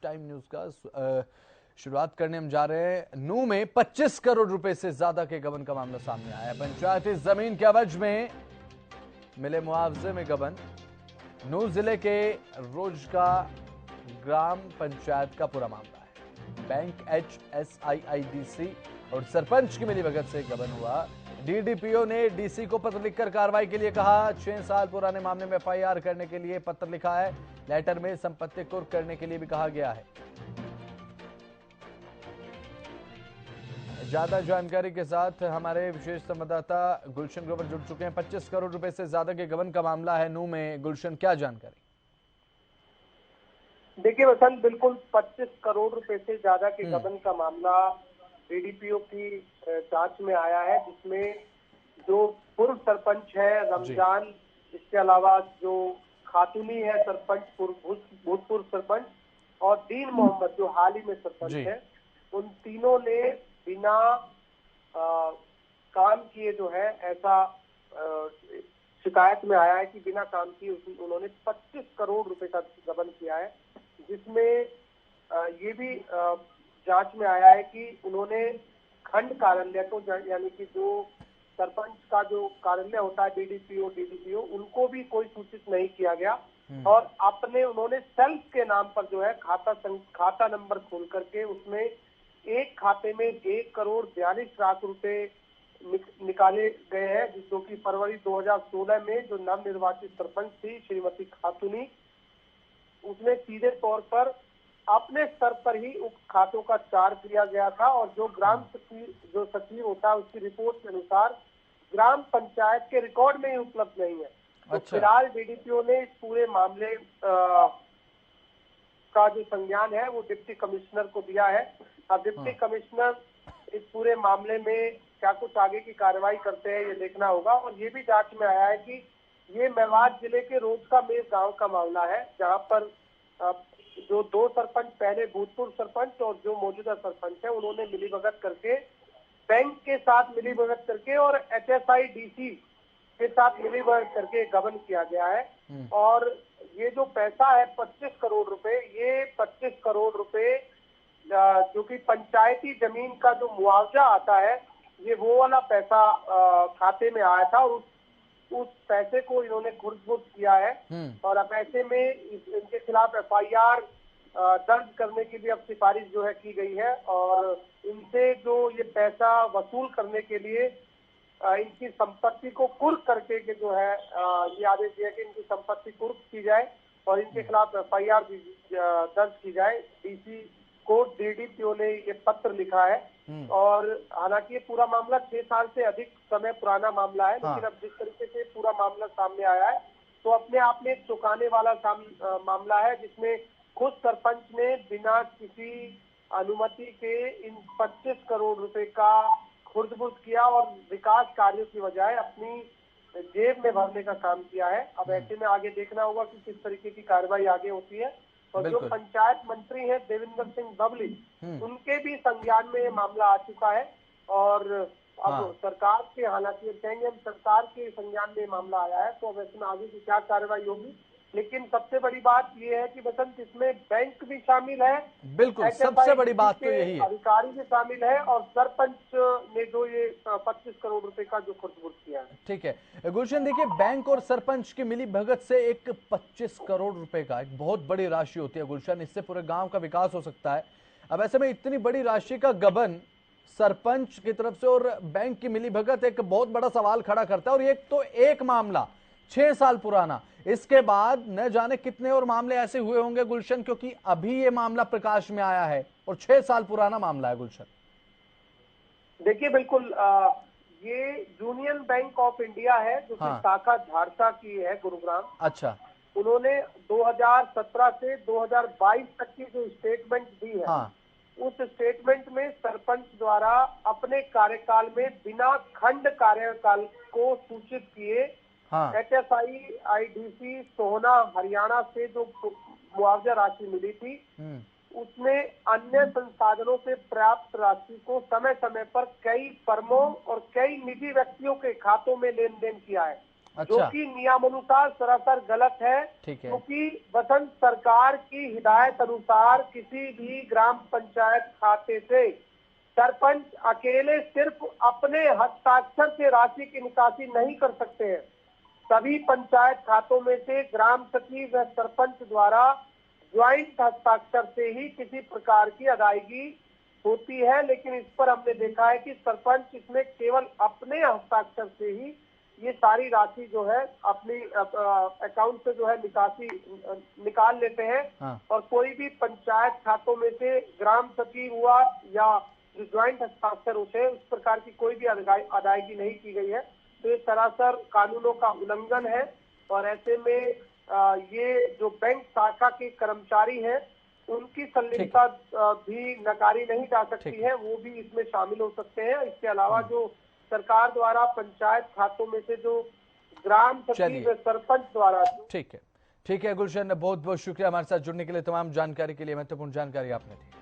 Time news का शुरुआत करने हम जा रहे हैं। नूह में 25 करोड़ रुपए से ज्यादा के गबन का मामला सामने आया है। पंचायती जमीन के एवज में मिले मुआवजे में गबन। नूह जिले के रोज का ग्राम पंचायत का पूरा मामला है। बैंक HSIIDC और सरपंच की मिलीभगत से गबन हुआ। DDPO ने DC को पत्र लिखकर कार्रवाई के लिए कहा। 6 साल पुराने मामले में FIR करने के लिए पत्र लिखा है। लेटर में संपत्ति कुर्क करने के लिए भी कहा गया है। ज्यादा जानकारी के साथ हमारे विशेष संवाददाता गुलशन ग्रोवर जुड़ चुके हैं। 25 करोड़ रुपए से ज्यादा के गबन का मामला है नूह में। गुलशन, क्या जानकारी? देखिए वसंत, बिल्कुल 25 करोड़ रुपए से ज्यादा के गबन का मामला DDPO की जांच में आया है, जिसमें जो पूर्व सरपंच है रमजान, इसके अलावा जो खातूनी है सरपंच, भूतपूर्व सरपंच, और दीन मोहम्मद जो हाल ही में सरपंच है, उन तीनों ने बिना काम किए जो है, ऐसा शिकायत में आया है कि बिना काम किए उन्होंने 25 करोड़ रुपए का गबन किया है। जिसमें ये भी जांच में आया है कि उन्होंने खंड कार्यालय को, यानी कि जो सरपंच का जो कार्यालय होता है DDPO, उनको भी कोई सूचित नहीं किया गया, और उन्होंने सेल्फ के नाम पर जो है खाता नंबर खोल करके उसमें एक खाते में 1,42,00,000 रुपए निकाले गए हैं, जो कि फरवरी 2016 में जो नवनिर्वाचित सरपंच थी श्रीमती खातूनी, उसने सीधे तौर पर अपने स्तर पर ही उक्त खातों का चार्ज दिया गया था। और जो ग्राम सचिव होता है, उसकी रिपोर्ट के अनुसार ग्राम पंचायत के रिकॉर्ड में ही उपलब्ध नहीं है। तो फिलहाल DDPO ने इस पूरे मामले का जो संज्ञान है वो डिप्टी कमिश्नर को दिया है। अब डिप्टी कमिश्नर इस पूरे मामले में क्या कुछ आगे की कार्रवाई करते हैं, ये देखना होगा। और ये भी जांच में आया है कि ये मेवात जिले के रोज का मेव गांव का मामला है, जहां पर जो 2 सरपंच, पहले भूतपूर्व सरपंच और जो मौजूदा सरपंच है, उन्होंने मिलीभगत करके, बैंक के साथ मिलीभगत करके और HSIDC के साथ मिलीभगत करके गबन किया गया है। और ये जो पैसा है 25 करोड़ रुपए, ये 25 करोड़ रुपए जो कि पंचायती जमीन का जो मुआवजा आता है, ये वो वाला पैसा खाते में आया था, और उस पैसे को इन्होंने खुर्द-बुर्द किया है। और अब ऐसे में इनके खिलाफ FIR दर्ज करने की भी अब सिफारिश जो है की गई है, और इनसे जो ये पैसा वसूल करने के लिए इनकी संपत्ति को कुर्क करके के जो है ये आदेश दिया कि इनकी संपत्ति कुर्क की जाए और इनके खिलाफ FIR दर्ज की जाए। DC को DDPO ने ये पत्र लिखा है। और हालांकि ये पूरा मामला 6 साल से अधिक समय पुराना मामला है, लेकिन अब जिस तरीके से पूरा मामला सामने आया है, तो अपने आप में एक चौंकाने वाला मामला है, जिसमें खुद सरपंच ने बिना किसी अनुमति के इन 25 करोड़ रुपए का खुर्द-बुर्द किया और विकास कार्यों की बजाय अपनी जेब में भरने का काम किया है। अब ऐसे में आगे देखना होगा कि किस तरीके की कार्रवाई आगे होती है। और जो पंचायत मंत्री हैं देवेंद्र सिंह बबली, उनके भी संज्ञान में ये मामला आ चुका है। और अब सरकार के, हालांकि कहेंगे हम सरकार के संज्ञान में मामला आया है, तो अब इसमें आगे की क्या कार्रवाई होगी। लेकिन सबसे बड़ी बात यह है कि बसंत, इसमें बैंक भी शामिल है, बिल्कुल सबसे बड़ी बात तो यही है, अधिकारी भी शामिल है, और सरपंच ने जो ये 25 करोड़ रुपए का जो खुर्द-बुर्द किया है। ठीक है गुलशन, देखिए बैंक और सरपंच की मिली भगत से एक 25 करोड़ रुपए का एक बहुत बड़ी राशि होती है गुलशन, इससे पूरे गांव का विकास हो सकता है। अब ऐसे में इतनी बड़ी राशि का गबन सरपंच की तरफ से और बैंक की मिली भगत एक बहुत बड़ा सवाल खड़ा करता है। और एक तो एक मामला 6 साल पुराना, इसके बाद न जाने कितने और मामले ऐसे हुए होंगे गुलशन, क्योंकि अभी ये मामला प्रकाश में आया है और 6 साल पुराना मामला है गुलशन। देखिए बिल्कुल, ये यूनियन बैंक ऑफ इंडिया है, जो कि शाखा झारसा की है, गुरुग्राम। अच्छा। उन्होंने 2017 से 2022 तक की जो स्टेटमेंट दी है, उस स्टेटमेंट में सरपंच द्वारा अपने कार्यकाल में बिना खंड कार्यकाल को सूचित किए HSIIDC सोहना हरियाणा से जो मुआवजा राशि मिली थी, उसने अन्य संसाधनों से प्राप्त राशि को समय समय पर कई फर्मों और कई निजी व्यक्तियों के खातों में लेन देन किया है। अच्छा। जो कि नियमानुसार सरासर गलत है। ठीक है। क्योंकि वसंत सरकार की हिदायत अनुसार किसी भी ग्राम पंचायत खाते से सरपंच अकेले सिर्फ अपने हस्ताक्षर से राशि की निकासी नहीं कर सकते हैं। सभी पंचायत खातों में से ग्राम सचिव व सरपंच द्वारा ज्वाइंट हस्ताक्षर से ही किसी प्रकार की अदायगी होती है। लेकिन इस पर हमने देखा है कि सरपंच इसमें केवल अपने हस्ताक्षर से ही ये सारी राशि जो है अपनी अकाउंट से जो है निकाल लेते हैं। हाँ। और कोई भी पंचायत खातों में से ग्राम सचिव हुआ या जो ज्वाइंट हस्ताक्षर होते हैं उस प्रकार की कोई भी अदायगी नहीं की गई है। तो ये सरासर कानूनों का उल्लंघन है। और ऐसे में ये जो बैंक शाखा के कर्मचारी हैं उनकी संलिप्तता भी नकारी नहीं जा सकती है, वो भी इसमें शामिल हो सकते हैं। इसके अलावा जो सरकार द्वारा पंचायत खातों में से जो ग्राम सचिव सरपंच द्वारा। ठीक है गुलशन, बहुत बहुत शुक्रिया हमारे साथ जुड़ने के लिए, तमाम जानकारी के लिए, महत्वपूर्ण जानकारी आपने दी।